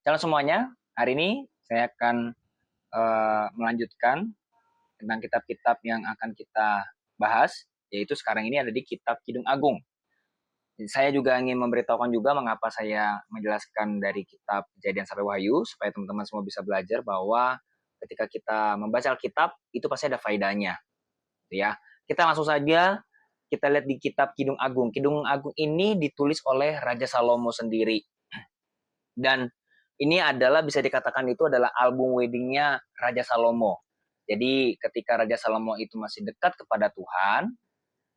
Halo semuanya, hari ini saya akan melanjutkan tentang kitab-kitab yang akan kita bahas, yaitu sekarang ini ada di Kitab Kidung Agung. Saya juga ingin memberitahukan juga mengapa saya menjelaskan dari kitab Kejadian sampai Wahyu, supaya teman-teman semua bisa belajar bahwa ketika kita membaca Alkitab, itu pasti ada faedahnya. Gitu ya. Kita langsung saja, kita lihat di Kitab Kidung Agung. Kidung Agung ini ditulis oleh Raja Salomo sendiri. Dan ini adalah bisa dikatakan itu adalah album weddingnya Raja Salomo. Jadi ketika Raja Salomo itu masih dekat kepada Tuhan,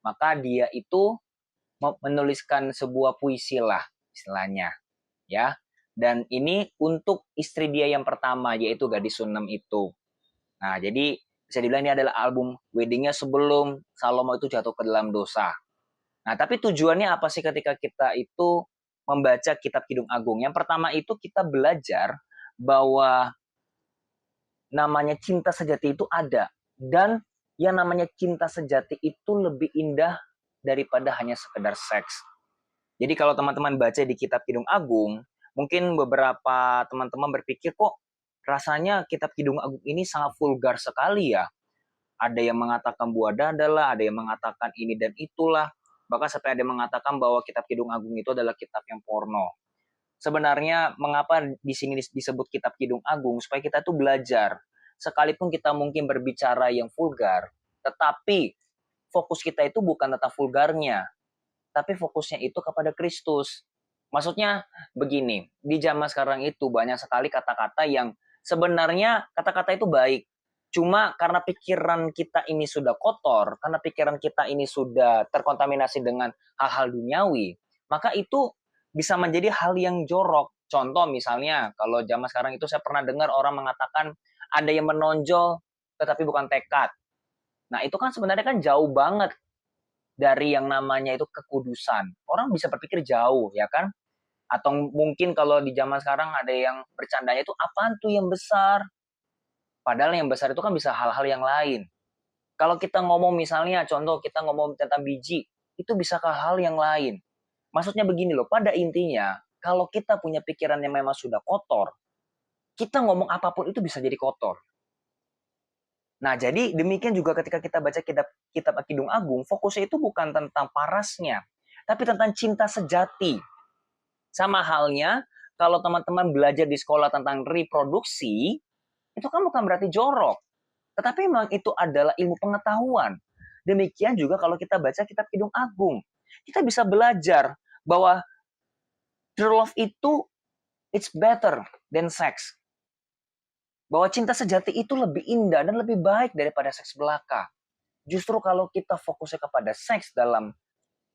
maka dia itu menuliskan sebuah puisi lah istilahnya, ya. Dan ini untuk istri dia yang pertama, yaitu gadis Sunem itu. Nah, jadi bisa dibilang ini adalah album weddingnya sebelum Salomo itu jatuh ke dalam dosa. Nah, tapi tujuannya apa sih ketika kita itu membaca kitab Kidung Agung? Yang pertama itu kita belajar bahwa namanya cinta sejati itu ada. Dan yang namanya cinta sejati itu lebih indah daripada hanya sekedar seks. Jadi kalau teman-teman baca di kitab Kidung Agung, mungkin beberapa teman-teman berpikir kok rasanya kitab Kidung Agung ini sangat vulgar sekali ya. Ada yang mengatakan buah dada lah, ada yang mengatakan ini dan itulah. Bahkan sampai ada yang mengatakan bahwa kitab Kidung Agung itu adalah kitab yang porno. Sebenarnya mengapa di sini disebut kitab Kidung Agung? Supaya kita tuh belajar. Sekalipun kita mungkin berbicara yang vulgar, tetapi fokus kita itu bukan tentang vulgarnya, tapi fokusnya itu kepada Kristus. Maksudnya begini, di zaman sekarang itu banyak sekali kata-kata yang sebenarnya kata-kata itu baik. Cuma karena pikiran kita ini sudah kotor, karena pikiran kita ini sudah terkontaminasi dengan hal-hal duniawi, maka itu bisa menjadi hal yang jorok. Contoh misalnya, kalau zaman sekarang itu saya pernah dengar orang mengatakan ada yang menonjol tetapi bukan tekad. Nah, itu kan sebenarnya kan jauh banget dari yang namanya itu kekudusan. Orang bisa berpikir jauh, ya kan? Atau mungkin kalau di zaman sekarang ada yang bercandanya itu apaan tuh yang besar? Padahal yang besar itu kan bisa hal-hal yang lain. Kalau kita ngomong misalnya, contoh kita ngomong tentang biji, itu bisa ke hal yang lain. Maksudnya begini loh, pada intinya, kalau kita punya pikiran yang memang sudah kotor, kita ngomong apapun itu bisa jadi kotor. Nah, jadi demikian juga ketika kita baca kitab Kidung Agung, fokusnya itu bukan tentang parasnya, tapi tentang cinta sejati. Sama halnya, kalau teman-teman belajar di sekolah tentang reproduksi, itu kan bukan berarti jorok. Tetapi memang itu adalah ilmu pengetahuan. Demikian juga kalau kita baca kitab Kidung Agung. Kita bisa belajar bahwa true love itu it's better than sex. Bahwa cinta sejati itu lebih indah dan lebih baik daripada seks belaka. Justru kalau kita fokusnya kepada seks dalam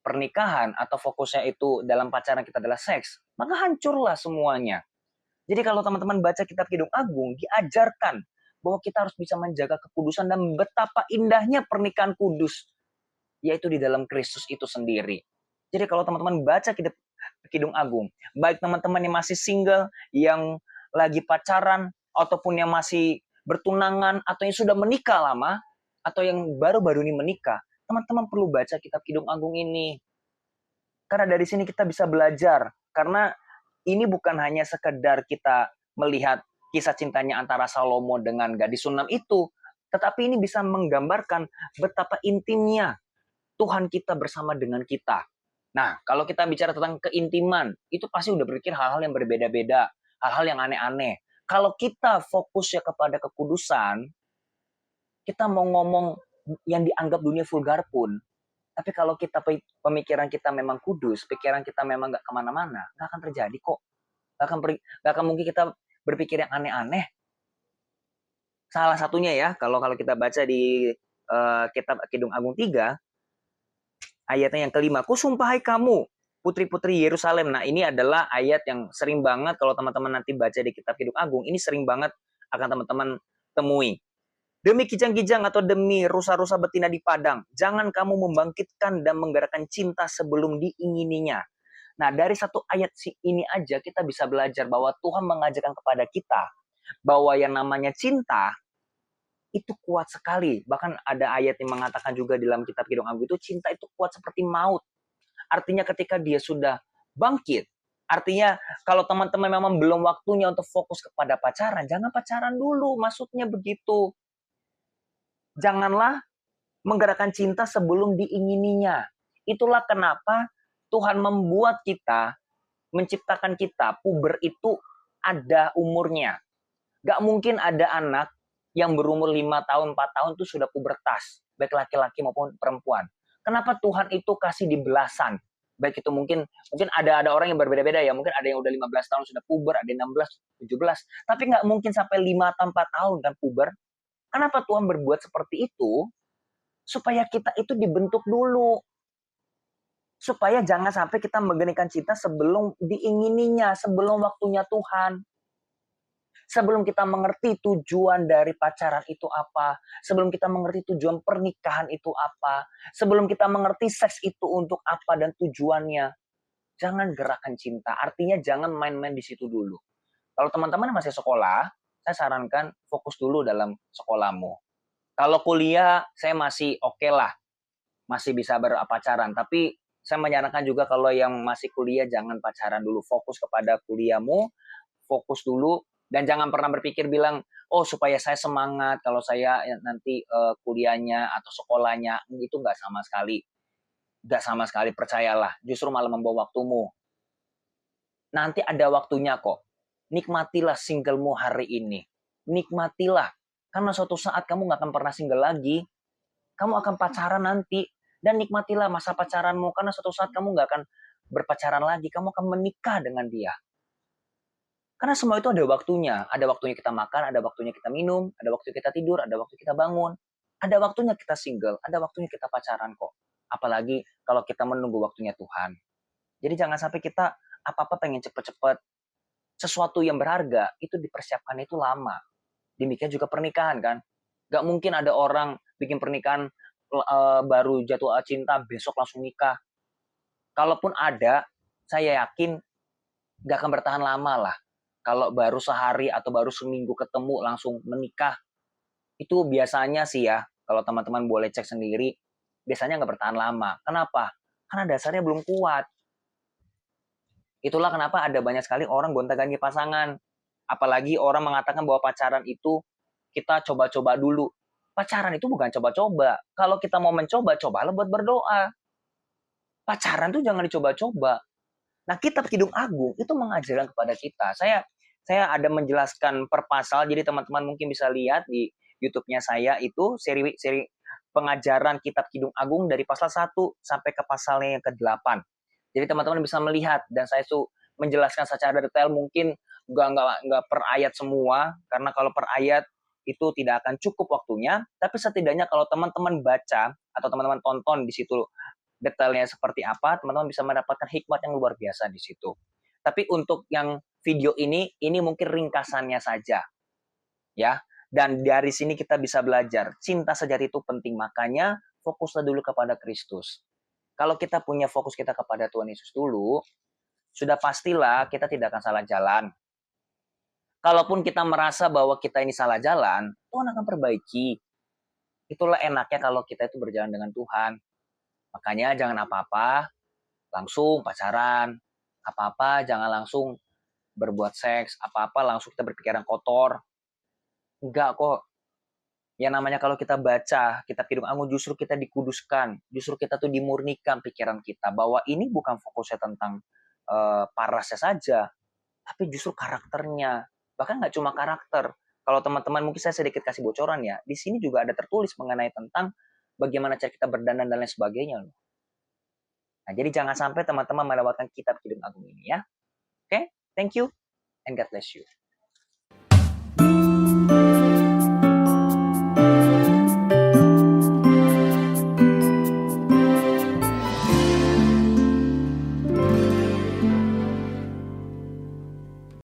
pernikahan atau fokusnya itu dalam pacaran kita adalah seks, maka hancurlah semuanya. Jadi kalau teman-teman baca kitab Kidung Agung, diajarkan bahwa kita harus bisa menjaga kekudusan dan betapa indahnya pernikahan kudus, yaitu di dalam Kristus itu sendiri. Jadi kalau teman-teman baca kitab Kidung Agung, baik teman-teman yang masih single, yang lagi pacaran, ataupun yang masih bertunangan, atau yang sudah menikah lama, atau yang baru-baru ini menikah, teman-teman perlu baca kitab Kidung Agung ini. Karena dari sini kita bisa belajar. Karena ini bukan hanya sekedar kita melihat kisah cintanya antara Salomo dengan gadis Sunam itu, tetapi ini bisa menggambarkan betapa intimnya Tuhan kita bersama dengan kita. Nah, kalau kita bicara tentang keintiman, itu pasti udah berpikir hal-hal yang berbeda-beda, hal-hal yang aneh-aneh. Kalau kita fokusnya kepada kekudusan, kita mau ngomong yang dianggap dunia vulgar pun, tapi kalau kita pemikiran kita memang kudus, pikiran kita memang nggak kemana-mana, nggak akan terjadi kok. Nggak akan mungkin kita berpikir yang aneh-aneh. Salah satunya ya, kalau kita baca di kitab Kidung Agung 3, ayatnya yang kelima, kusumpahi kamu, putri-putri Yerusalem. Nah, ini adalah ayat yang sering banget kalau teman-teman nanti baca di kitab Kidung Agung, ini sering banget akan teman-teman temui. Demi kijang-kijang atau demi rusa-rusa betina di padang, jangan kamu membangkitkan dan menggerakkan cinta sebelum diingininya. Nah, dari satu ayat ini aja kita bisa belajar bahwa Tuhan mengajarkan kepada kita bahwa yang namanya cinta itu kuat sekali. Bahkan ada ayat yang mengatakan juga di dalam kitab Kidung Agung itu cinta itu kuat seperti maut. Artinya ketika dia sudah bangkit, Artinya kalau teman-teman memang belum waktunya untuk fokus kepada pacaran, jangan pacaran dulu, maksudnya begitu. Janganlah menggerakkan cinta sebelum diingininya. Itulah kenapa Tuhan membuat kita, menciptakan kita, puber itu ada umurnya. Gak mungkin ada anak yang berumur 5 tahun, 4 tahun itu sudah pubertas, baik laki-laki maupun perempuan. Kenapa Tuhan itu kasih di belasan? Baik itu mungkin ada orang yang berbeda-beda ya, mungkin ada yang udah 15 tahun sudah puber, ada yang 16, 17, tapi nggak mungkin sampai 5 atau 4 tahun kan puber. Kenapa Tuhan berbuat seperti itu? Supaya kita itu dibentuk dulu. Supaya jangan sampai kita menggeningkan cinta sebelum diingininya, sebelum waktunya Tuhan. Sebelum kita mengerti tujuan dari pacaran itu apa, sebelum kita mengerti tujuan pernikahan itu apa, sebelum kita mengerti seks itu untuk apa dan tujuannya, jangan gerakan cinta. Artinya jangan main-main di situ dulu. Kalau teman-teman masih sekolah, saya sarankan fokus dulu dalam sekolahmu. Kalau kuliah, saya masih oke lah, masih bisa berpacaran. Tapi saya menyarankan juga kalau yang masih kuliah jangan pacaran dulu, fokus kepada kuliahmu, fokus dulu, dan jangan pernah berpikir bilang, oh supaya saya semangat kalau saya nanti kuliahnya atau sekolahnya, itu nggak sama sekali. Nggak sama sekali, percayalah. Justru malah membawa waktumu. Nanti ada waktunya kok. Nikmatilah singlemu hari ini. Nikmatilah. Karena suatu saat kamu nggak akan pernah single lagi. Kamu akan pacaran nanti. Dan nikmatilah masa pacaranmu. Karena suatu saat kamu nggak akan berpacaran lagi. Kamu akan menikah dengan dia. Karena semua itu ada waktunya. Ada waktunya kita makan, ada waktunya kita minum, ada waktu kita tidur, ada waktu kita bangun. Ada waktunya kita single, ada waktunya kita pacaran kok. Apalagi kalau kita menunggu waktunya Tuhan. Jadi jangan sampai kita apa-apa pengen cepet-cepet. Sesuatu yang berharga itu dipersiapkan itu lama. Demikian juga pernikahan kan. Gak mungkin ada orang bikin pernikahan baru jatuh cinta, besok langsung nikah. Kalaupun ada, saya yakin gak akan bertahan lama lah. Kalau baru sehari atau baru seminggu ketemu langsung menikah, itu biasanya sih ya, kalau teman-teman boleh cek sendiri, biasanya nggak bertahan lama. Kenapa? Karena dasarnya belum kuat. Itulah kenapa ada banyak sekali orang gonta-ganti pasangan. Apalagi orang mengatakan bahwa pacaran itu kita coba-coba dulu. Pacaran itu bukan coba-coba. Kalau kita mau mencoba, cobalah buat berdoa. Pacaran tuh jangan dicoba-coba. Nah, kitab Kidung Agung itu mengajarkan kepada kita. Saya ada menjelaskan per pasal, jadi teman-teman mungkin bisa lihat di YouTube-nya saya itu seri pengajaran kitab Kidung Agung dari pasal 1 sampai ke pasalnya yang ke-8. Jadi teman-teman bisa melihat dan saya tuh menjelaskan secara detail, mungkin nggak per ayat semua, karena kalau per ayat itu tidak akan cukup waktunya, tapi setidaknya kalau teman-teman baca atau teman-teman tonton di situ detailnya seperti apa, teman-teman bisa mendapatkan hikmat yang luar biasa di situ. Tapi untuk yang video ini mungkin ringkasannya saja, ya. Dan dari sini kita bisa belajar, cinta sejati itu penting, makanya fokuslah dulu kepada Kristus. Kalau kita punya fokus kita kepada Tuhan Yesus dulu, sudah pastilah kita tidak akan salah jalan. Kalaupun kita merasa bahwa kita ini salah jalan, Tuhan akan perbaiki. Itulah enaknya kalau kita itu berjalan dengan Tuhan. Makanya jangan apa-apa langsung pacaran, apa-apa jangan langsung berbuat seks, apa-apa langsung kita berpikiran kotor. Enggak kok. Ya namanya kalau kita baca kitab Kidung Agung, justru kita dikuduskan, justru kita tuh dimurnikan pikiran kita bahwa ini bukan fokusnya tentang parasnya saja, tapi justru karakternya. Bahkan nggak cuma karakter. Kalau teman-teman mungkin saya sedikit kasih bocoran ya, di sini juga ada tertulis mengenai tentang bagaimana cara kita berdandan dan lain sebagainya loh. Nah, jadi jangan sampai teman-teman melewatkan kitab Kidung Agung ini ya. Oke, thank you and God bless you.